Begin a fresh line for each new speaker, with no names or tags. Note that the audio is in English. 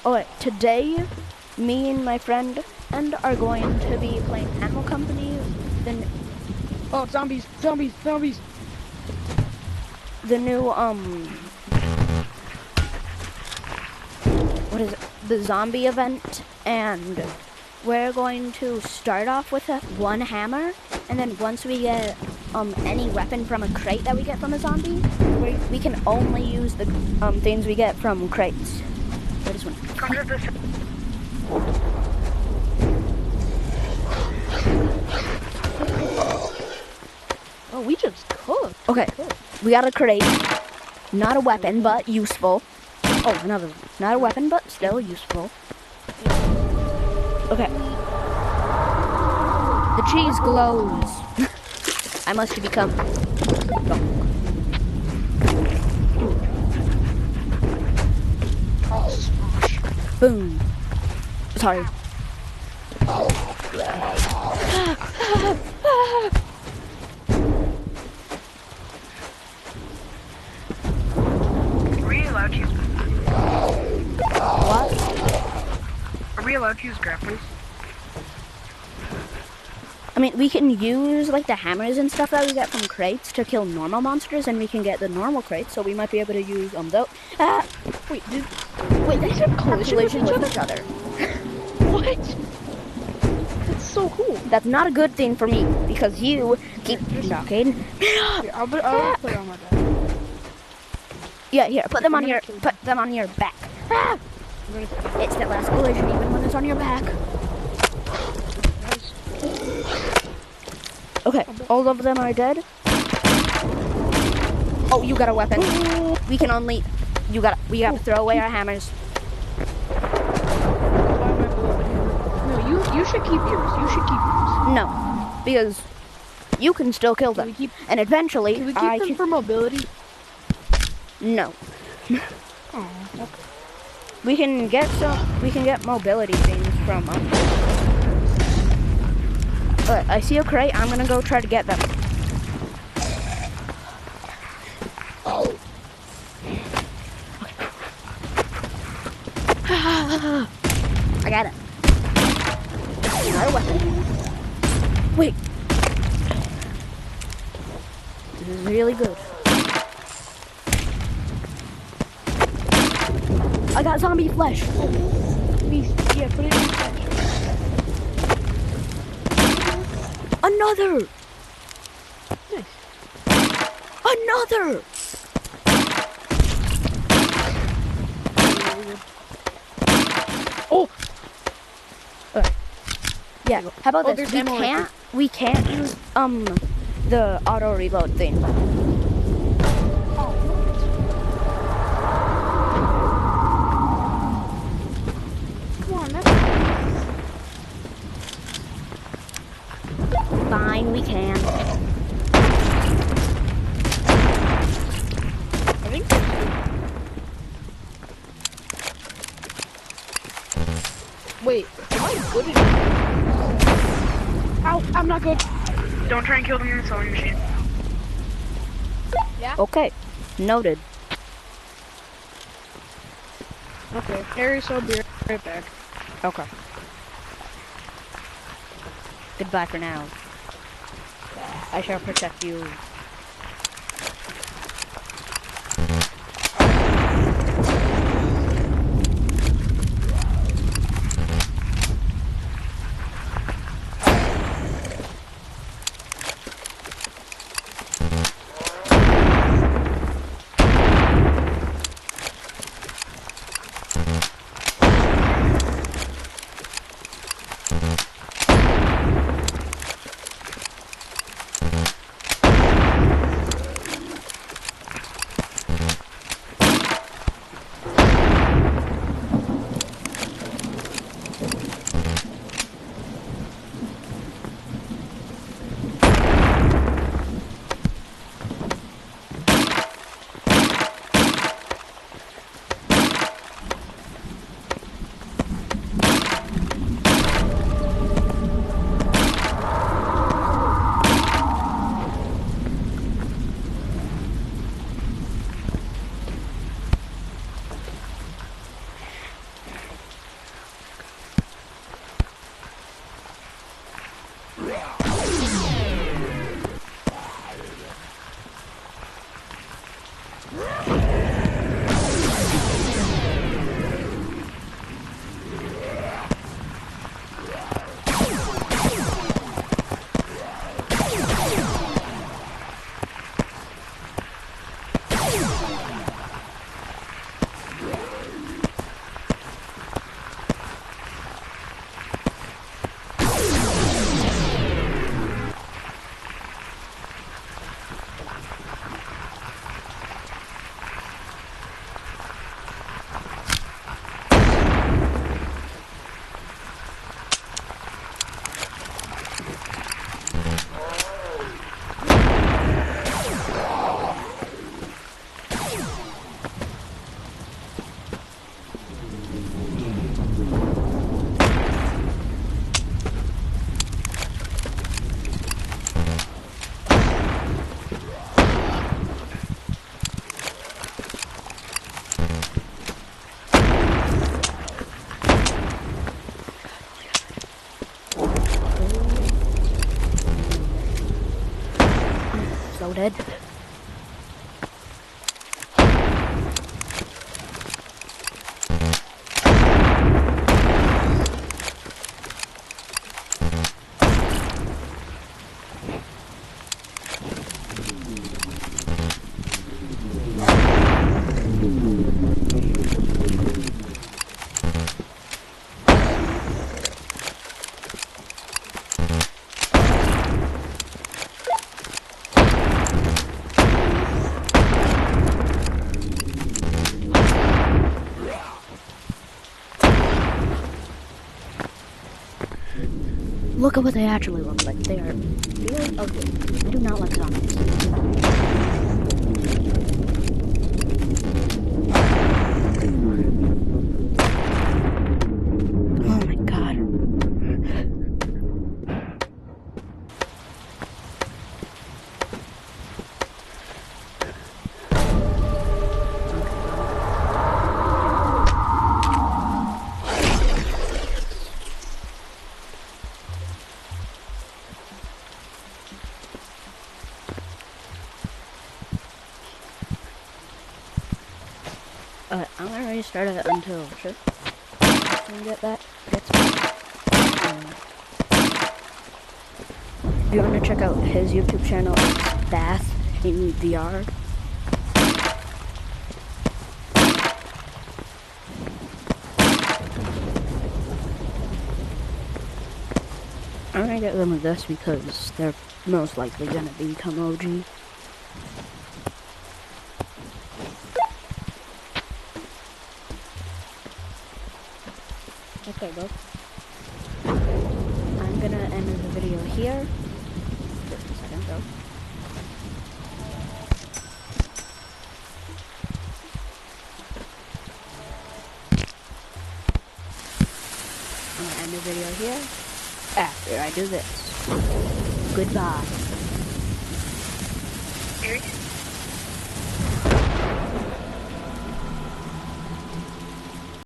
Alright, today, me and my friend are going to be playing Animal Company. Then,
oh, zombies!
the new, what is it? The zombie event, and we're going to start off with one hammer, and then once we get any weapon from a crate that we get from a zombie, we can only use the things we get from crates. I just want to
Oh, we just cooked.
Okay, we got a crate. Not a weapon, but useful. Oh, another one. Not a weapon, but still useful. Okay. The cheese glows. I must become dog. Boom. Sorry. What?
Are we allowed to use grapplers?
I mean, we can use like the hammers and stuff that we get from crates to kill normal monsters, and we can get the normal crates, so we might be able to use those.
Wait,
they have collision with each other.
What? That's so cool.
That's not a good thing for me because you keep knocking.
Here, I'll put it on my back.
Yeah, here, put them on your back. Ah! It's the last collision, even when it's on your back. Okay, all of them are dead. Oh, you got a weapon. We gotta throw away our hammers.
No, you should keep yours.
No, because you can still kill them. And eventually,
Can we keep them for mobility?
No.
Oh, okay.
We can get mobility things from them. I see a crate. I'm gonna go try to get them. I got it. Another weapon. Wait. This is really good. I got zombie flesh.
Yeah, put it in the flesh.
Another.
Nice.
Another.
Oh.
Yeah. How about
Oh,
this?
there's ammo right
We can't use the auto reload thing. Fine, we can.
I think. Wait, am I good at it? Ow, I'm not good.
Don't try and kill them in the sewing machine.
Yeah?
Okay, noted.
Okay, Harry, so I'll be right back.
Okay. Goodbye for now. I shall protect you. So dead. Look at what they actually look like. They are really ugly. I do not like zombies. Oh my god. I'm gonna restart it until sure. Can get that? If you want to check out his YouTube channel, it's Bath in VR. I'm gonna get them with this because they're most likely gonna become OG. Okay, bro. I'm gonna end the video here. Just a second, bro. I'm gonna end the video here after I do this. Goodbye.
Here.